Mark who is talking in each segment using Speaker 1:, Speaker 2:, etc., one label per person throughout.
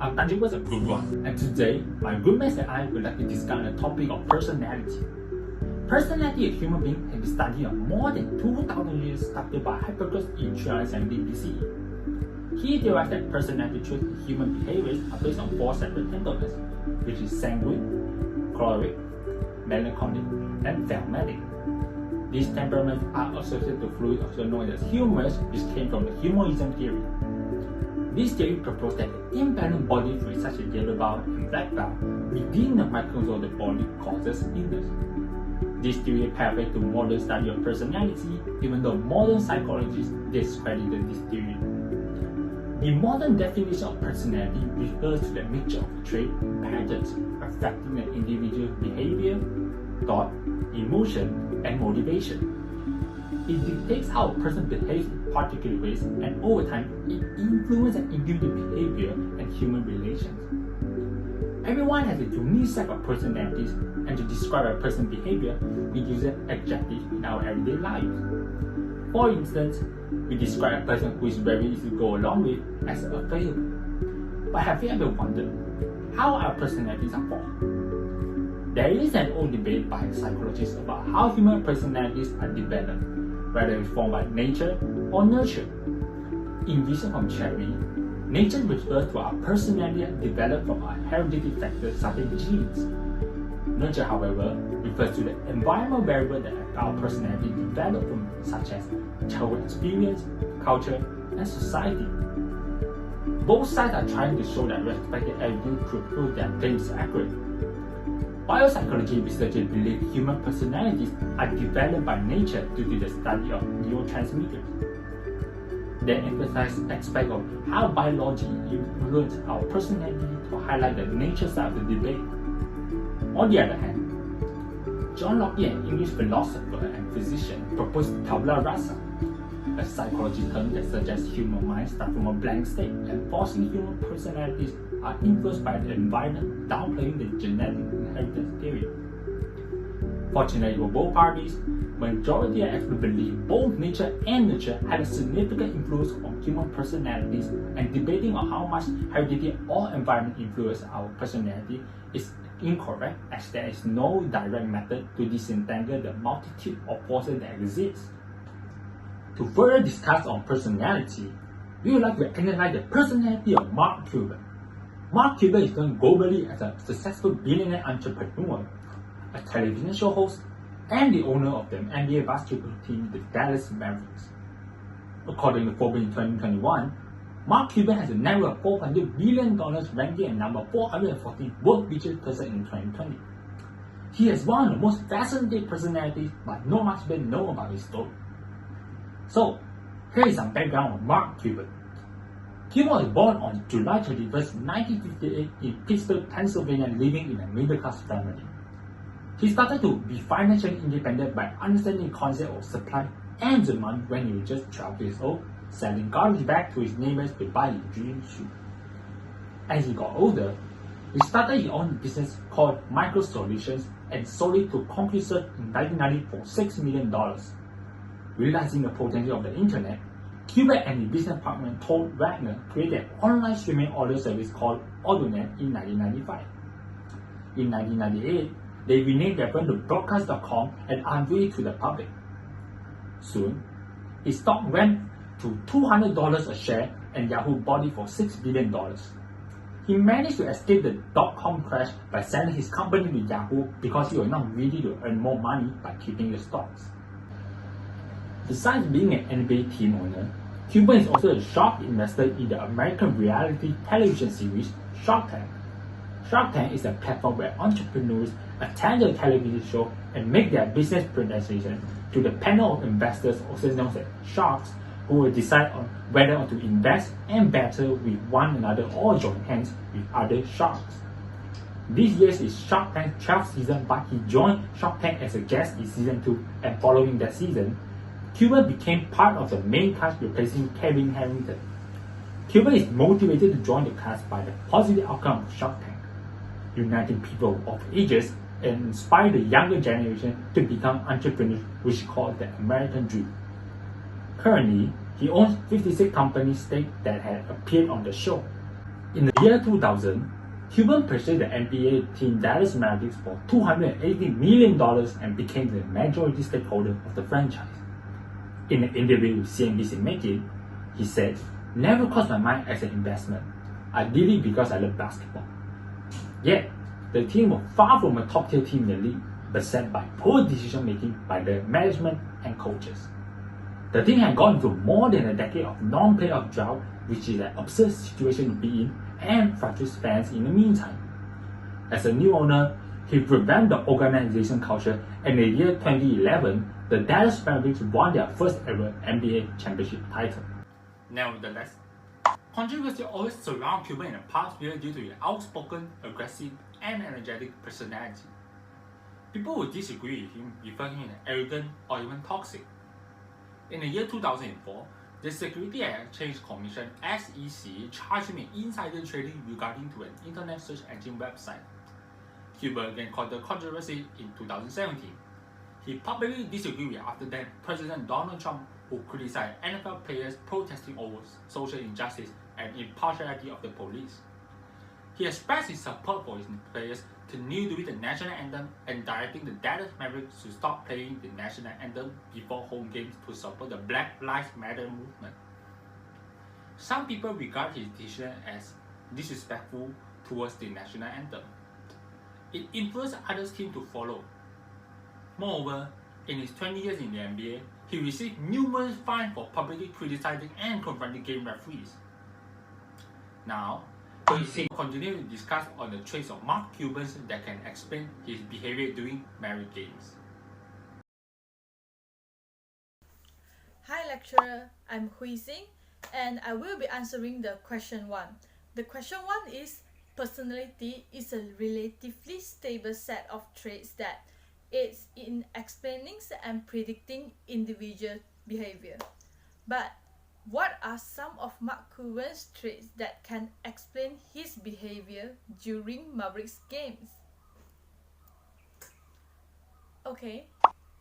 Speaker 1: I'm Tanjung was a good one, and today my roommates and I would like to discuss the topic of personality. Personality of human being has been studied on more than 2,000 years, started by Hippocrates in 370 BCE. He theorized that personality traits in human behaviors are based on 4 separate temperaments, which is sanguine, choleric, melancholic, and phlegmatic. These temperaments are associated to fluids also known as humors, which came from the humorism theory. This theory proposed that the imbalanced body fluids such as yellow bile and black bile within the microsome of the body causes illness. This theory paved to modern study of personality, even though modern psychologists discredited this theory. The modern definition of personality refers to the mixture of trait patterns affecting an individual's behavior, thought, emotion, and motivation. It dictates how a person behaves in particular ways, and over time, it influences an individual behavior and human relations. Everyone has a unique set of personalities, and to describe a person's behavior, we use an adjective in our everyday lives. For instance, we describe a person who is very easy to go along with as affable. But have you ever wondered how our personalities are formed? There is an old debate by psychologists about how human personalities are developed, whether it's formed by nature or nurture. In vision from Cherry, nature refers to our personality developed from our hereditary factors such as genes. Nurture, however, refers to the environmental variables that our personality developed from, such as childhood experience, culture, and society. Both sides are trying to show that respected evidence proves their claims are accurate. Biopsychology researchers believe human personalities are developed by nature due to the study of neurotransmitters. They emphasize aspects of how biology influences our personality to highlight the nature side of the debate. On the other hand, John Locke, an English philosopher and physician, proposed tabula rasa, a psychology term that suggests human minds start from a blank state and forcing human personalities are influenced by the environment, downplaying the genetic inheritance theory. Fortunately for both parties, majority of experts believe both nature and nurture had a significant influence on human personalities, and debating on how much heredity or environment influence our personality is incorrect, as there is no direct method to disentangle the multitude of forces that exist. To further discuss on personality, we would like to analyze the personality of Mark Cuban. Mark Cuban is known globally as a successful billionaire entrepreneur, a television show host, and the owner of the NBA basketball team, the Dallas Mavericks. According to Forbes in 2021, Mark Cuban has a net worth of $400 billion, ranking at number 440 world richest person in 2020. He is one of the most fascinating personalities, but not much been known about his story. So, here is some background on Mark Cuban. Cuban was born on July 31, 1958 in Pittsburgh, Pennsylvania, living in a middle-class family. He started to be financially independent by understanding the concept of supply and demand when he was just 12 years old, selling garbage bags to his neighbors to buy his dream shoe. As he got older, he started his own business called Micro Solutions and sold it to CompuSearch in 1990 for $6 million. Realizing the potential of the internet, Cuban and his business partner Todd Wagner created an online streaming audio service called AudioNet in 1995. In 1998, they renamed their brand to Broadcast.com and unveiled it to the public. Soon, his stock went to $200 a share and Yahoo bought it for $6 billion. He managed to escape the dot-com crash by selling his company to Yahoo because he was not ready to earn more money by keeping the stocks. Besides being an NBA team owner, Cuban is also a sharp investor in the American reality television series Shark Tank. Shark Tank is a platform where entrepreneurs attend the television show and make their business presentation to the panel of investors, also known as sharks, who will decide on whether to invest and battle with one another or join hands with other sharks. This year is Shark Tank's 12th season, but he joined Shark Tank as a guest in season 2, and following that season, Cuban became part of the main cast, replacing Kevin Harrington. Cuban is motivated to join the cast by the positive outcome of Shark Tank, uniting people of ages and inspire the younger generation to become entrepreneurs, which is called the American Dream. Currently, he owns 56 company stakes that have appeared on the show. In the year 2000, Cuban purchased the NBA team Dallas Mavericks for $280 million and became the majority stakeholder of the franchise. In an interview with CNBC Make It, he said, "Never crossed my mind as an investment. I did it because I love basketball." Yet, the team was far from a top-tier team in the league, beset by poor decision-making by the management and coaches. The team had gone through more than a decade of non-playoff drought, which is an absurd situation to be in and frustrates fans in the meantime. As a new owner, he revamped the organization culture, and in the year 2011, the Dallas Mavericks won their first ever NBA championship title. Nevertheless, controversy always surrounded Cuban in the past year due to his outspoken, aggressive, and energetic personality. People who disagree with him refer him as arrogant or even toxic. In the year 2004, the Security and Exchange Commission (SEC) charged him with insider trading regarding to an internet search engine website. Cuba again caught the controversy in 2017. He publicly disagreed with after then President Donald Trump, who criticized NFL players protesting over social injustice and impartiality of the police. He expressed his support for his players to kneel during the national anthem and directing the Dallas Mavericks to stop playing the national anthem before home games to support the Black Lives Matter movement. Some people regard his decision as disrespectful towards the national anthem. It influenced other teams to follow. Moreover, in his 20 years in the NBA, he received numerous fines for publicly criticizing and confronting game referees. Now, Hui Xing continues to discuss on the traits of Mark Cuban that can explain his behavior during married games.
Speaker 2: Hi lecturer, I'm Hui Xing and I will be answering the question 1. The question 1 is, personality is a relatively stable set of traits that aids in explaining and predicting individual behavior. But what are some of Mark Cuban's traits that can explain his behavior during Mavericks games? Okay,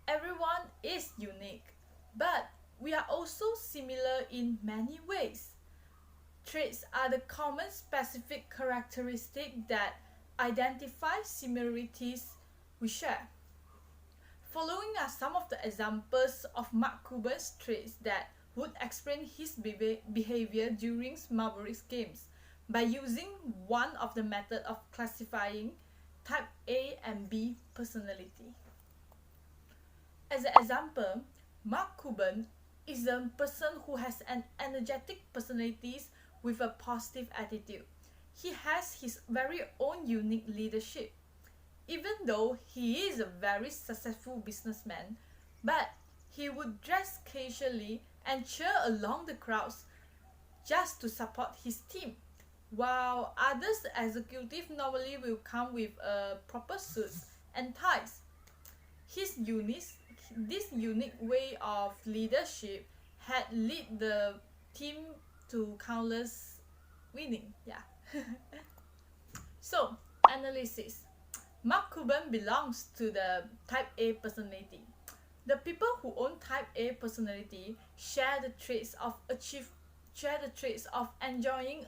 Speaker 2: everyone is unique, but we are also similar in many ways. Traits are the common specific characteristics that identify similarities we share. Following are some of the examples of Mark Cuban's traits that would explain his behavior during Mavericks games by using one of the methods of classifying type A and B personality. As an example, Mark Cuban is a person who has an energetic personality with a positive attitude. He has his very own unique leadership. Even though he is a very successful businessman, but he would dress casually and cheer along the crowds just to support his team, while others executives normally will come with proper suits and ties. This unique way of leadership had led the team to countless winning. So, analysis. Mark Cuban belongs to the type A personality. The people who own type A personality share the traits of enjoying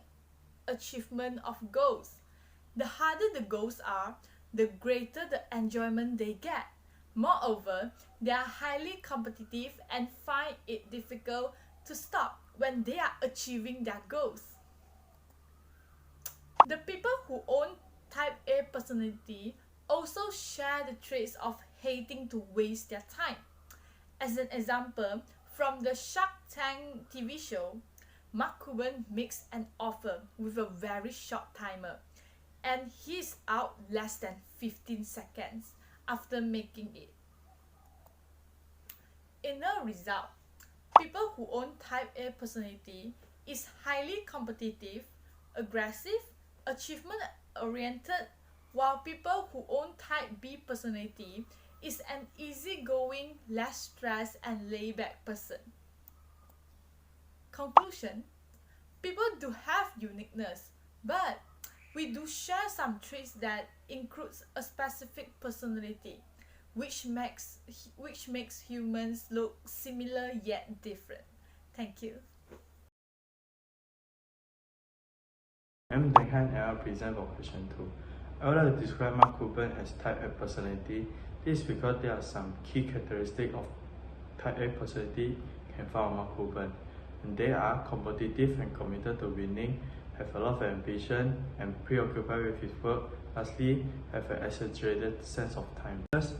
Speaker 2: achievement of goals. The harder the goals are, the greater the enjoyment they get. Moreover, they are highly competitive and find it difficult to stop when they are achieving their goals. The people who own type A personality also share the traits of hating to waste their time. As an example, from the Shark Tank TV show, Mark Cuban makes an offer with a very short timer, and he's out less than 15 seconds after making it. In a result, people who own type A personality is highly competitive, aggressive, achievement-oriented, while people who own type B personality is an easygoing, less stressed and laid-back person. Conclusion: people do have uniqueness, but we do share some traits that includes a specific personality, which makes humans look similar yet different. Thank you.
Speaker 3: I'm the Hann and I'll present for question 2. I would like to describe Mark Cuban as type A personality. This is because there are some key characteristics of type A personality can found on Mark Cuban. And they are competitive and committed to winning, have a lot of ambition and preoccupied with his work. Lastly, have an exaggerated sense of time. Thus,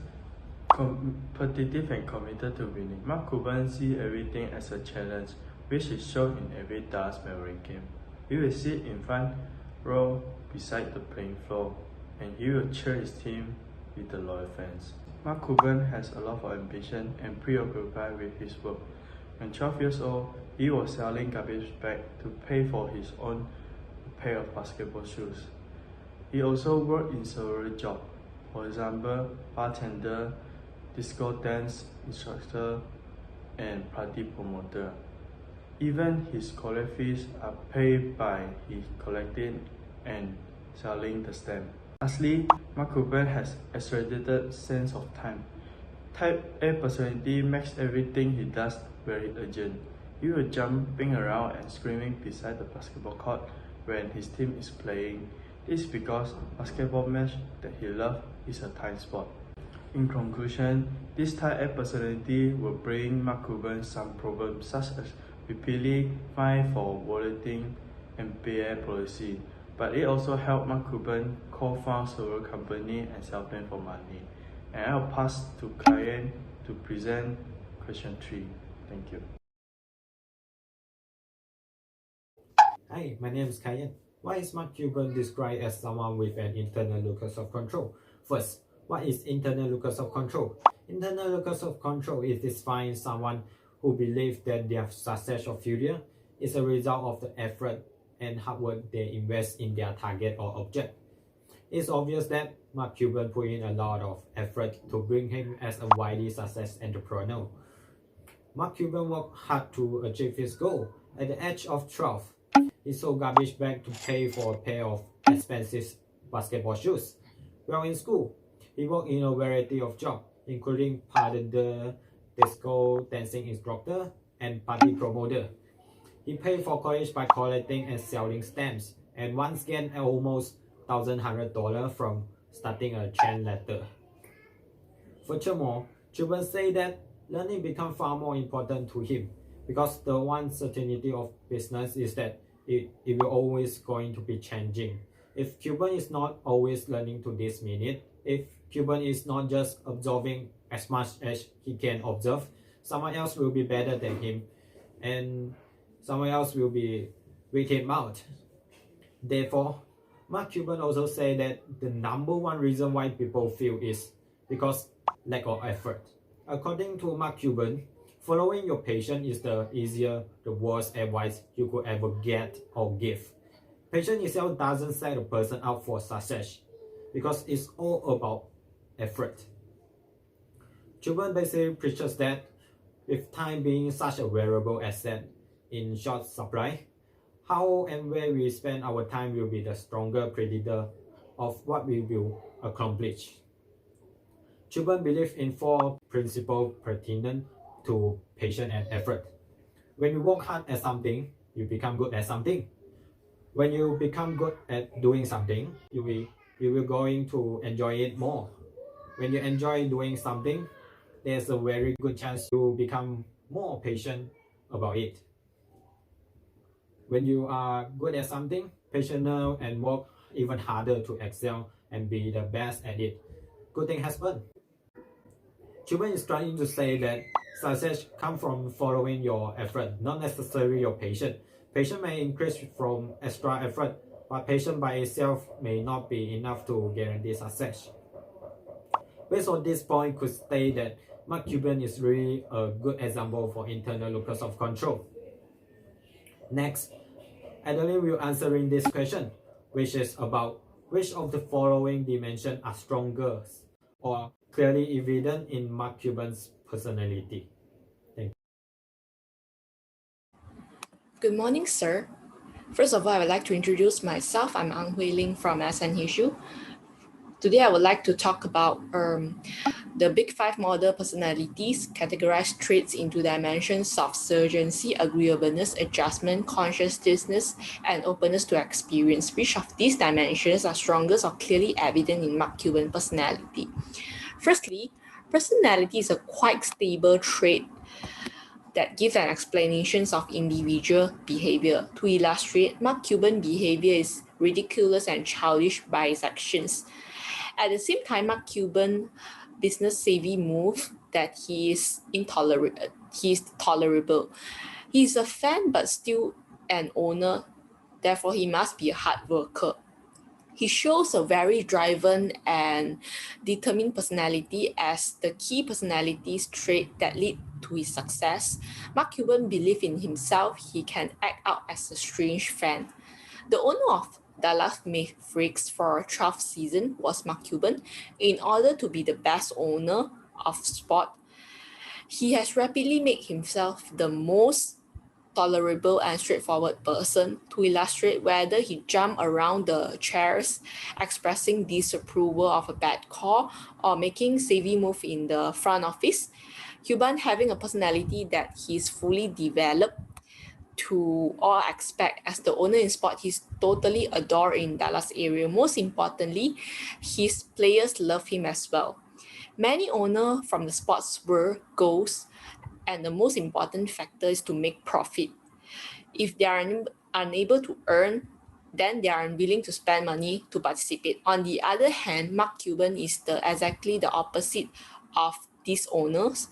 Speaker 3: competitive and committed to winning. Mark Cuban sees everything as a challenge, which is shown in every Dallas Maverick game. He will sit in front row beside the playing floor, and he will cheer his team with the loyal fans. Mark Cuban has a lot of ambition and preoccupied with his work. When 12 years old, he was selling garbage bags to pay for his own pair of basketball shoes. He also worked in several jobs, for example, bartender, disco dance instructor, and party promoter. Even his college fees are paid by his collecting and selling the stamp. Lastly, Mark Cuban has exaggerated sense of time. Type A personality makes everything he does very urgent. He will jumping around and screaming beside the basketball court when his team is playing. This is because basketball match that he loves is a time sport. In conclusion, this type A personality will bring Mark Cuban some problems such as repeatedly fined for violating NBA policy, but it also helped Mark Cuban co-found several companies and sell them for money. And I'll pass to Khai to present question 3. Thank you.
Speaker 4: Hi, my name is Khai. Why is Mark Cuban described as someone with an internal locus of control? First, what is internal locus of control? Internal locus of control is defined someone who believes that their success or failure is a result of the effort and hard work they invest in their target or object. It's obvious that Mark Cuban put in a lot of effort to bring him as a widely successful entrepreneur. Mark Cuban worked hard to achieve his goal. At the age of 12, he sold garbage bags to pay for a pair of expensive basketball shoes. While in school, he worked in a variety of jobs, including bartender, disco dancing instructor, and party promoter. He paid for college by collecting and selling stamps, and once gained almost $1,100 from starting a chain letter. Furthermore, Cuban said that learning became far more important to him because the one certainty of business is that it will always going to be changing. If Cuban is not always learning to this minute, if Cuban is not just observing as much as he can observe, someone else will be better than him, and someone else will be beat him out. Therefore, Mark Cuban also said that the number one reason why people fail is because lack of effort. According to Mark Cuban, following your passion is the easier, the worst advice you could ever get or give. Passion itself doesn't set a person up for success because it's all about effort. Cuban basically preaches that with time being such a valuable asset in short supply, how and where we spend our time will be the stronger predictor of what we will accomplish. Cuban believes in 4 principles pertinent to patience and effort. When you work hard at something, you become good at something. When you become good at doing something, you will going to enjoy it more. When you enjoy doing something, there's a very good chance you become more patient about it. When you are good at something, patient and work even harder to excel and be the best at it, good thing happen. Cuban is trying to say that success comes from following your effort, not necessarily your patience. Patience may increase from extra effort, but patience by itself may not be enough to guarantee success. Based on this point, could state that Mark Cuban is really a good example for internal locus of control. Next, Adeline will answering this question, which is about which of the following dimensions are stronger or clearly evident in Mark Cuban's personality. Thank you.
Speaker 5: Good morning, sir. First of all, I would like to introduce myself. I'm Hui Ling from SNHU. Today I would like to talk about the Big Five model personalities, categorize traits into dimensions of urgency, agreeableness, adjustment, conscientiousness, and openness to experience. Which of these dimensions are strongest or clearly evident in Mark Cuban personality? Firstly, personality is a quite stable trait that gives an explanation of individual behavior. To illustrate, Mark Cuban behavior is ridiculous and childish by his actions. At the same time, Mark Cuban business savvy move that he is tolerable. He is a fan but still an owner, therefore he must be a hard worker. He shows a very driven and determined personality as the key personalities trait that lead to his success. Mark Cuban believes in himself. He can act out as a strange fan. The owner of Dallas Mavericks for 12th season was Mark Cuban. In order to be the best owner of sport, he has rapidly made himself the most tolerable and straightforward person. To illustrate, whether he jumped around the chairs expressing disapproval of a bad call or making savvy move in the front office, Cuban having a personality that he's fully developed to all aspects. As the owner in sport, he's totally adored in Dallas area. Most importantly, his players love him as well. Many owners from the sports world goals, and the most important factor is to make profit. If they are unable to earn, then they are unwilling to spend money to participate. On the other hand, Mark Cuban is exactly the opposite of these owners.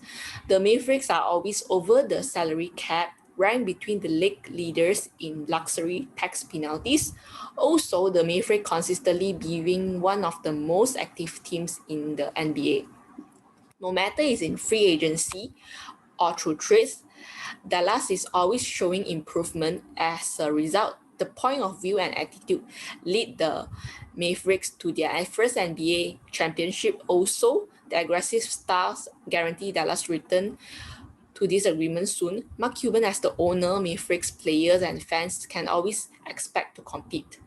Speaker 5: The Mavericks are always over the salary cap, ranked between the league leaders in luxury tax penalties. Also, the Mavericks consistently being one of the most active teams in the NBA. No matter it's in free agency or through trades, Dallas is always showing improvement. As a result, the point of view and attitude lead the Mavericks to their first NBA championship. Also, the aggressive styles guarantee Dallas' return to this agreement soon. Mark Cuban as the owner, Mavericks players and fans can always expect to compete.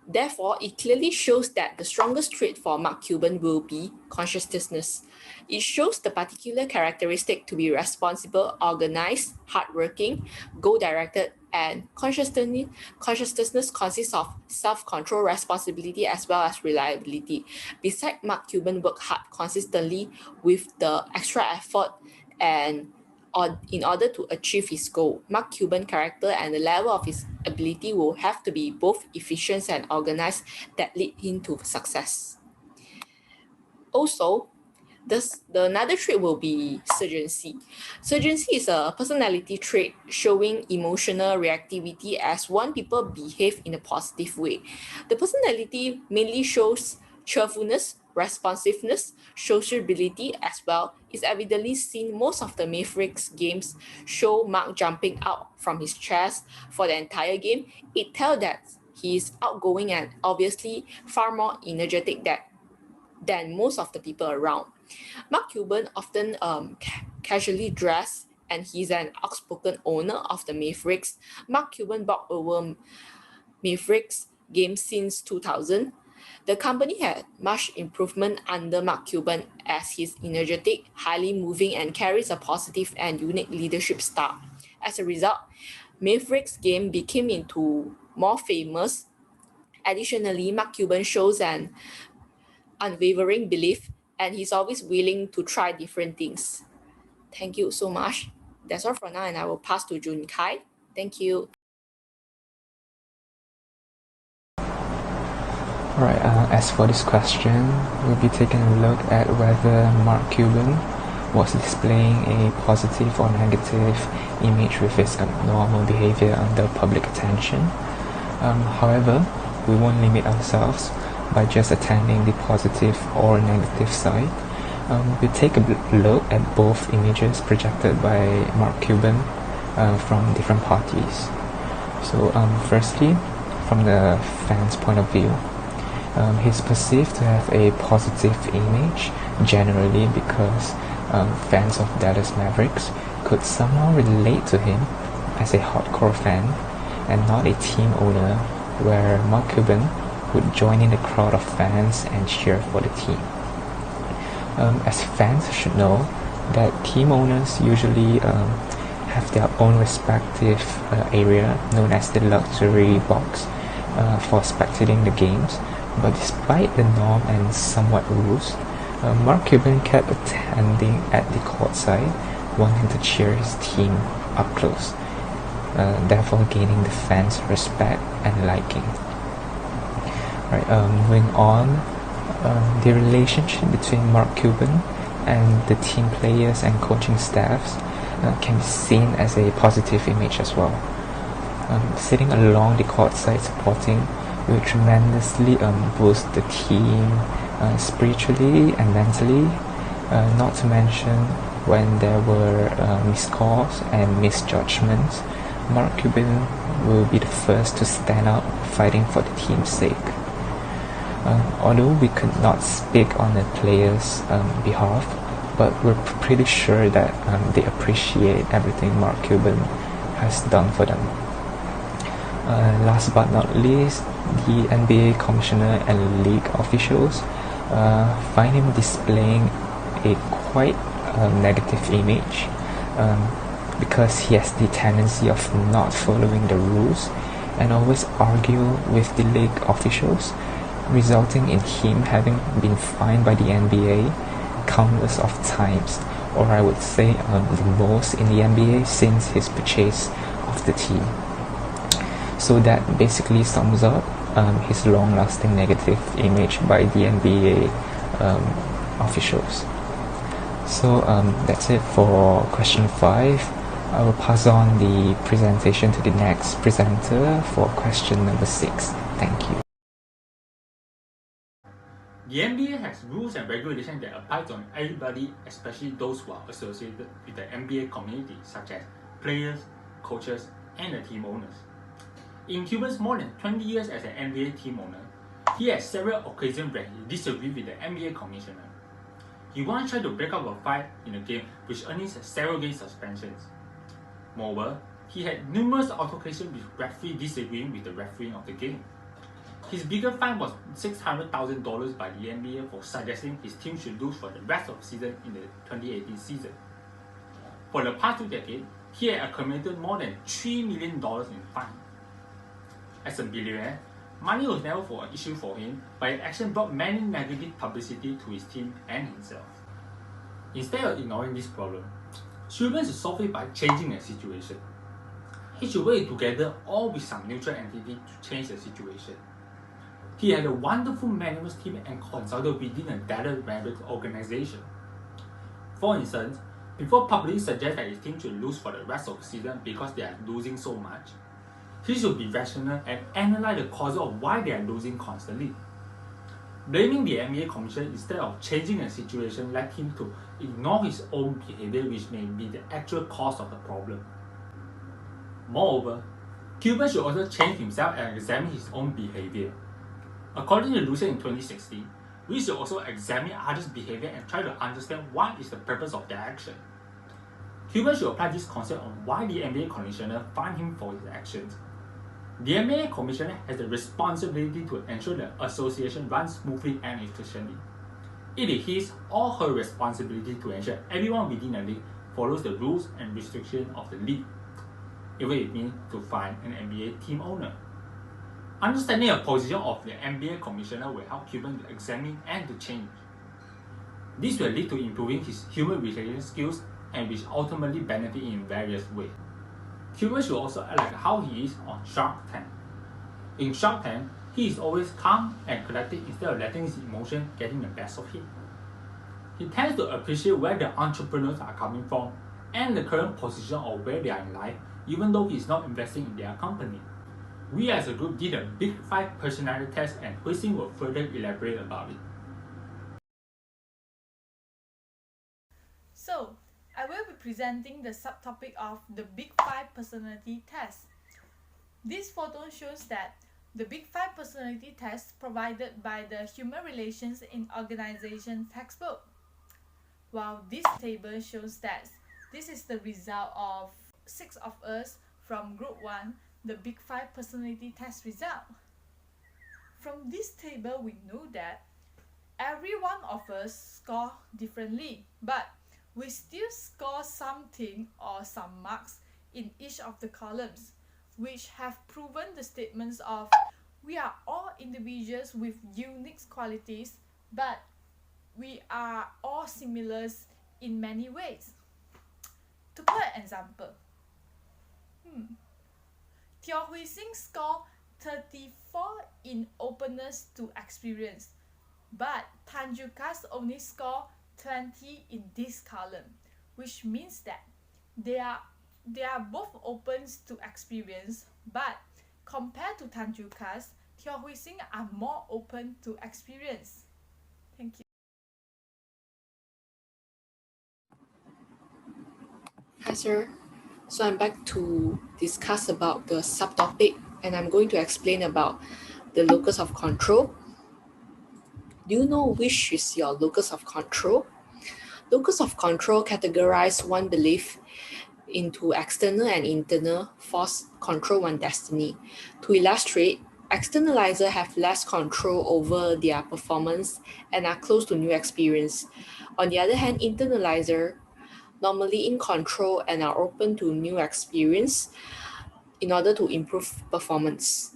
Speaker 5: Therefore, it clearly shows that the strongest trait for Mark Cuban will be conscientiousness. It shows the particular characteristic to be responsible, organized, hardworking, goal-directed, and conscientiousness consists of self-control, responsibility, as well as reliability. Besides, Mark Cuban worked hard consistently with the extra effort and in order to achieve his goal. Mark Cuban's character and the level of his ability will have to be both efficient and organized that lead him to success. Also, the another trait will be urgency. Urgency is a personality trait showing emotional reactivity as one people behave in a positive way. The personality mainly shows cheerfulness, responsiveness, sociability as well. Is evidently seen most of the Mavericks games show Mark jumping out from his chairs for the entire game. It tells that he is outgoing and obviously far more energetic than most of the people around. Mark Cuban often casually dressed, and he's an outspoken owner of the Mavericks. Mark Cuban bought over Mavericks games since 2000. The company had much improvement under Mark Cuban as he's energetic, highly moving, and carries a positive and unique leadership style. As a result, Mavericks game became into more famous. Additionally, Mark Cuban shows an unwavering belief, and he's always willing to try different things. Thank you so much. That's all for now, and I will pass to Jun Kai. Thank you.
Speaker 6: Alright, as for this question, we'll be taking a look at whether Mark Cuban was displaying a positive or negative image with his abnormal behavior under public attention. However, we won't limit ourselves by just attending the positive or negative side. We'll take a look at both images projected by Mark Cuban from different parties. So firstly, from the fans' point of view, he's perceived to have a positive image generally because fans of Dallas Mavericks could somehow relate to him as a hardcore fan and not a team owner, where Mark Cuban would join in the crowd of fans and cheer for the team. As fans should know, that team owners usually have their own respective area known as the luxury box for spectating the games. But despite the norm and somewhat rules, Mark Cuban kept attending at the courtside, wanting to cheer his team up close, therefore gaining the fans' respect and liking. Right, moving on, the relationship between Mark Cuban and the team players and coaching staffs can be seen as a positive image as well. Sitting along the courtside supporting will tremendously boost the team spiritually and mentally, not to mention when there were missed calls and misjudgments, Mark Cuban will be the first to stand up fighting for the team's sake. Although we could not speak on the players' behalf, but we're pretty sure that they appreciate everything Mark Cuban has done for them. Last but not least, the NBA commissioner and league officials find him displaying a quite negative image because he has the tendency of not following the rules and always argue with the league officials, resulting in him having been fined by the NBA countless of times, or I would say the most in the NBA since his purchase of the team. So that basically sums up his long-lasting negative image by the NBA officials. So that's it for question 5. I will pass on the presentation to the next presenter for question number 6. Thank you.
Speaker 1: The NBA has rules and regulations that apply to everybody, especially those who are associated with the NBA community, such as players, coaches, and the team owners. In Cuban's more than 20 years as an NBA team owner, he had several occasions where he disagreed with the NBA commissioner. He once tried to break up a fight in a game which earned him several game suspensions. Moreover, he had numerous altercations with referees disagreeing with the refereeing of the game. His biggest fine was $600,000 by the NBA for suggesting his team should lose for the rest of the season in the 2018 season. For the past 2 decades, he had accumulated more than $3 million in fines. As a billionaire, money was never an issue for him, but his action brought many negative publicity to his team and himself. Instead of ignoring this problem, Cuban should solve it by changing the situation. He should work together or with some neutral entity to change the situation. He had a wonderful management team and consulted within a data-driven organization. For instance, before publicly suggest that his team should lose for the rest of the season because they are losing so much, he should be rational and analyze the causes of why they are losing constantly. Blaming the NBA commission instead of changing the situation led him to ignore his own behavior, which may be the actual cause of the problem. Moreover, Cuban should also change himself and examine his own behavior. According to Lucia in 2016, we should also examine others' behavior and try to understand what is the purpose of their action. Cuban should apply this concept on why the NBA commissioner fined him for his actions. The NBA commissioner has the responsibility to ensure the association runs smoothly and efficiently. It is his or her responsibility to ensure everyone within the league follows the rules and restrictions of the league, even if it means to fine an NBA team owner. Understanding the position of the NBA commissioner will help Cuban to examine and to change. This will lead to improving his human relations skills and which ultimately benefit in various ways. Cuban should also act like how he is on Shark Tank. In Shark Tank, he is always calm and collected instead of letting his emotions getting the best of him. He tends to appreciate where the entrepreneurs are coming from and the current position of where they are in life, even though he is not investing in their company. We as a group did a Big 5 personality test and Hui Xing will further elaborate about it.
Speaker 2: So, I will be presenting the subtopic of the Big 5 personality test. This photo shows that the Big 5 personality test provided by the Human Relations in Organization textbook. While this table shows that this is the result of 6 of us from Group 1, the Big 5 personality test result. From this table, we know that every one of us score differently, but we still score something or some marks in each of the columns, which have proven the statements of we are all individuals with unique qualities, but we are all similar in many ways. To put an example, Teo Hui Xing scored 34 in openness to experience, but Ju Cas only scored 20 in this column, which means that they are both open to experience, but compared to Ju Cas, Teo Hui Xing are more open to experience. Thank you.
Speaker 5: Hi, sir. So I'm back to discuss about the subtopic, and I'm going to explain about the locus of control. Do you know which is your locus of control? Locus of control categorize one belief into external and internal force control one destiny. To illustrate, externalizer have less control over their performance and are close to new experience. On the other hand, internalizer normally in control and are open to new experience in order to improve performance.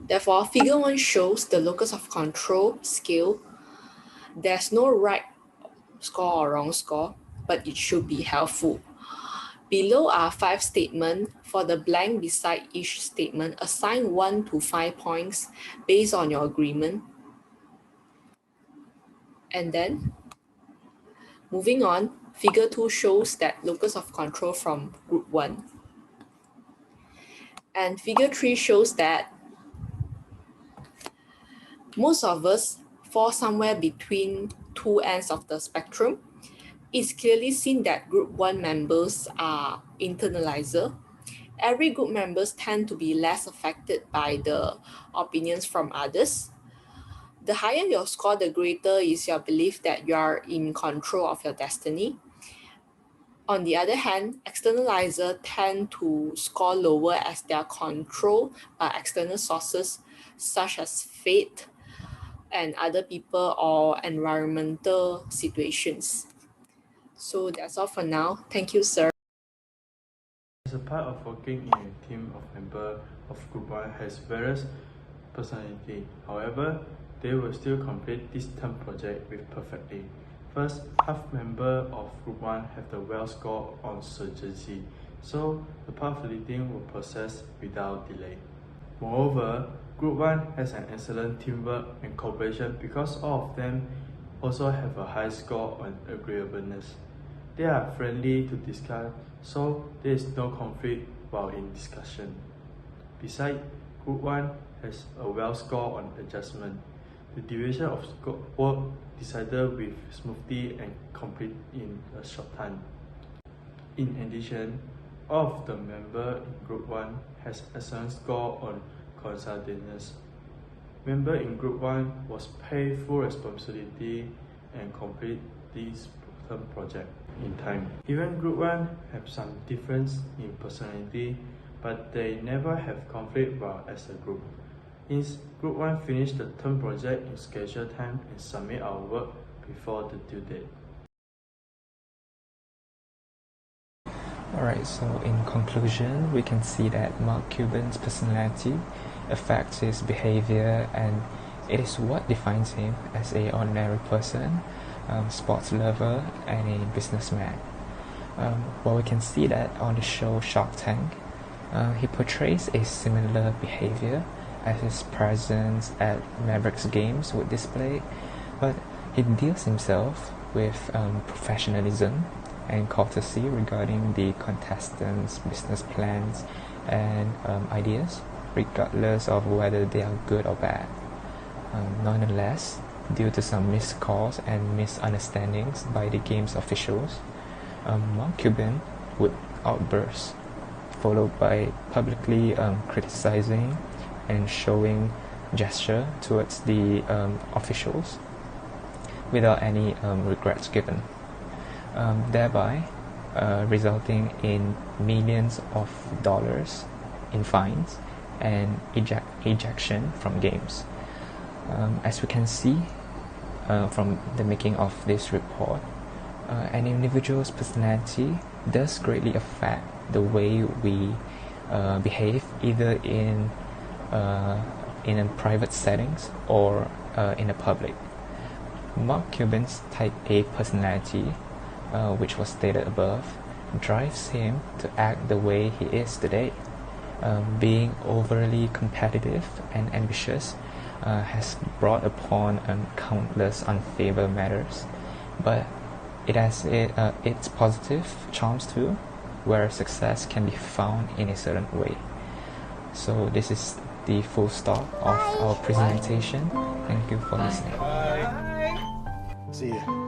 Speaker 5: Therefore, figure 1 shows the locus of control scale. There's no right score or wrong score, but it should be helpful. Below are 5 statements. For the blank beside each statement, assign 1 to 5 points based on your agreement. And then, moving on, figure 2 shows that locus of control from group 1. And figure 3 shows that most of us fall somewhere between two ends of the spectrum. It's clearly seen that group 1 members are internalizer. Every group members tend to be less affected by the opinions from others. The higher your score, the greater is your belief that you are in control of your destiny. On the other hand, externalizer tend to score lower as they are controlled by external sources such as fate and other people or environmental situations. So that's all for now. Thank you, sir.
Speaker 3: As a part of working in a team of members of Group 1 has various personality. However, they will still complete this term project with perfectly. First, half member of Group 1 have the well score on urgency, so the part of leading will process without delay. Moreover, Group 1 has an excellent teamwork and cooperation because all of them also have a high score on agreeableness. They are friendly to discuss, so there is no conflict while in discussion. Besides, Group 1 has a well score on adjustment. The duration of work decided with smoothly and complete in a short time. In addition, all of the members in Group 1 has excellent score on consultedness. Member in Group 1 was paid full responsibility and complete this term project in time. Even Group 1 have some difference in personality, but they never have conflict while as a group. Hence, Group 1 finished the term project in scheduled time and submit our work before the due date.
Speaker 6: Alright, so in conclusion, we can see that Mark Cuban's personality affects his behavior, and it is what defines him as an ordinary person, sports lover, and a businessman. Well, we can see that on the show Shark Tank, he portrays a similar behavior as his presence at Mavericks games would display, but he deals himself with professionalism and courtesy regarding the contestants' business plans and ideas, regardless of whether they are good or bad. Nonetheless, due to some missed calls and misunderstandings by the game's officials, Mark Cuban would outburst, followed by publicly criticizing and showing gesture towards the officials without any regrets given, thereby resulting in millions of dollars in fines and ejection from games. As we can see from the making of this report, an individual's personality does greatly affect the way we behave, either in a private settings or in the public. Mark Cuban's type A personality, which was stated above, drives him to act the way he is today. Being overly competitive and ambitious has brought upon countless unfavorable matters, but it has its positive charms too, where success can be found in a certain way. So this is the full stop of our presentation. Thank you for listening.
Speaker 3: See ya.